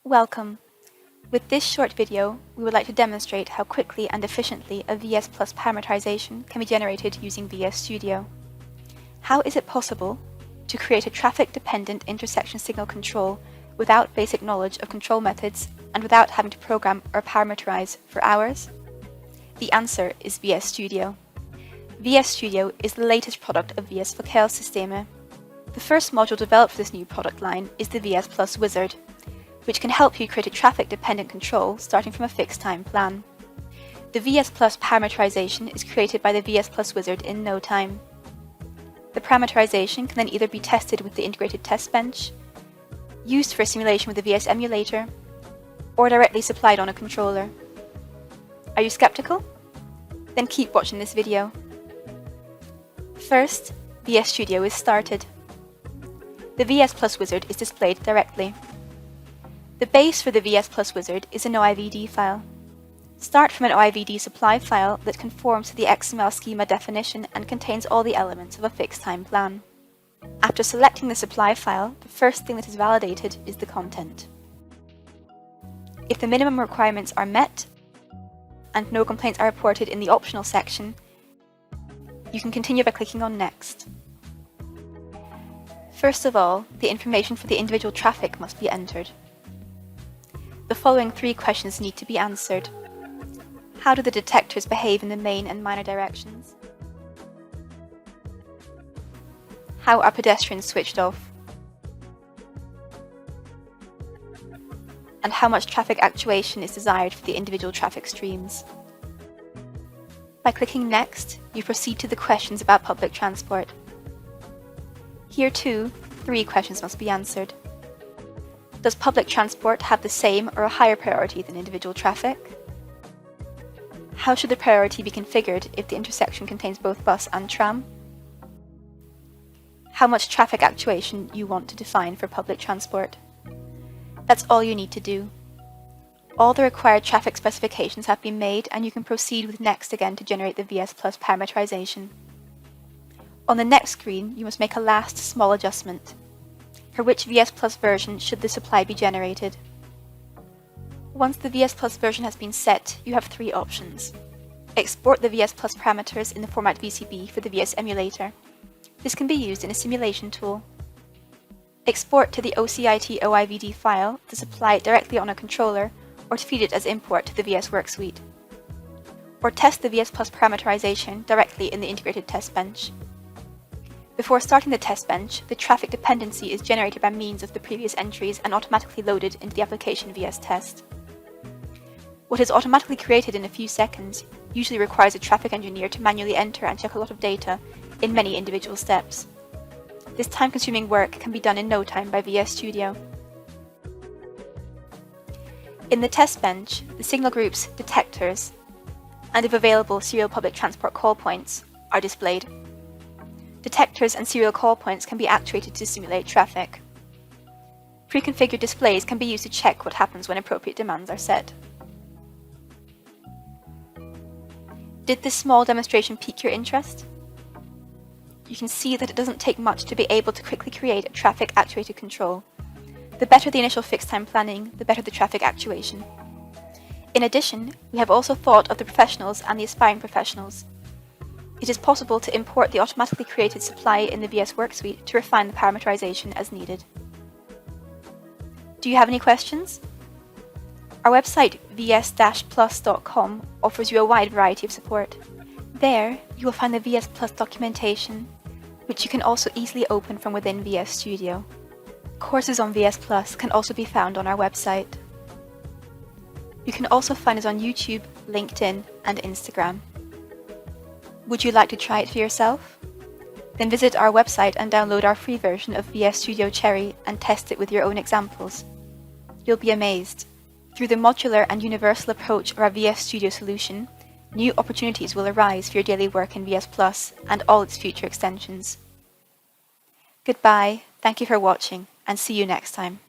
Welcome. With this short video, we would like to demonstrate how quickly and efficiently a VS Plus parameterization can be generated using VS Studio. How is it possible to create a traffic-dependent intersection signal control without basic knowledge of control methods and without having to program or parameterize for hours? The answer is VS Studio. VS Studio is the latest product of VS Verkehrssystems. The first module developed for this new product line is the VS Plus Wizard, which can help you create a traffic-dependent control starting from a fixed time plan. The VS Plus parameterization is created by the VS Plus Wizard in no time. The parameterization can then either be tested with the integrated test bench, used for a simulation with the VS emulator, or directly supplied on a controller. Are you skeptical? Then keep watching this video. First, VS Studio is started. The VS Plus Wizard is displayed directly. The base for the VS Plus Wizard is an OIVD file. Start from an OIVD supply file that conforms to the XML schema definition and contains all the elements of a fixed time plan. After selecting the supply file, the first thing that is validated is the content. If the minimum requirements are met and no complaints are reported in the optional section, you can continue by clicking on Next. First of all, the information for the individual traffic must be entered. The following three questions need to be answered. How do the detectors behave in the main and minor directions? How are pedestrians switched off? And how much traffic actuation is desired for the individual traffic streams? By clicking Next, you proceed to the questions about public transport. Here too, three questions must be answered. Does public transport have the same or a higher priority than individual traffic? How should the priority be configured if the intersection contains both bus and tram? How much traffic actuation you want to define for public transport? That's all you need to do. All the required traffic specifications have been made and you can proceed with Next again to generate the VS Plus parameterization. On the next screen, you must make a last small adjustment. For which VS Plus version should the supply be generated? Once the VS Plus version has been set, you have three options. Export the VS Plus parameters in the format VCB for the VS emulator. This can be used in a simulation tool. Export to the OCIT OIVD file to supply it directly on a controller or to feed it as import to the VS Worksuite. Or test the VS Plus parameterization directly in the integrated test bench. Before starting the test bench, the traffic dependency is generated by means of the previous entries and automatically loaded into the application VS test. What is automatically created in a few seconds usually requires a traffic engineer to manually enter and check a lot of data in many individual steps. This time-consuming work can be done in no time by VS Studio. In the test bench, the signal groups detectors, and if available serial public transport call points, are displayed. Detectors and serial call points can be actuated to simulate traffic. Pre-configured displays can be used to check what happens when appropriate demands are set. Did this small demonstration pique your interest? You can see that it doesn't take much to be able to quickly create a traffic-actuated control. The better the initial fixed-time planning, the better the traffic actuation. In addition, we have also thought of the professionals and the aspiring professionals. It is possible to import the automatically created supply in the VS Worksuite to refine the parameterization as needed. Do you have any questions? Our website vs-plus.com offers you a wide variety of support. There, you will find the VS Plus documentation, which you can also easily open from within VS Studio. Courses on VS Plus can also be found on our website. You can also find us on YouTube, LinkedIn, and Instagram. Would you like to try it for yourself? Then visit our website and download our free version of VS Studio Cherry and test it with your own examples. You'll be amazed. Through the modular and universal approach of our VS Studio solution, new opportunities will arise for your daily work in VS Plus and all its future extensions. Goodbye, thank you for watching, and see you next time.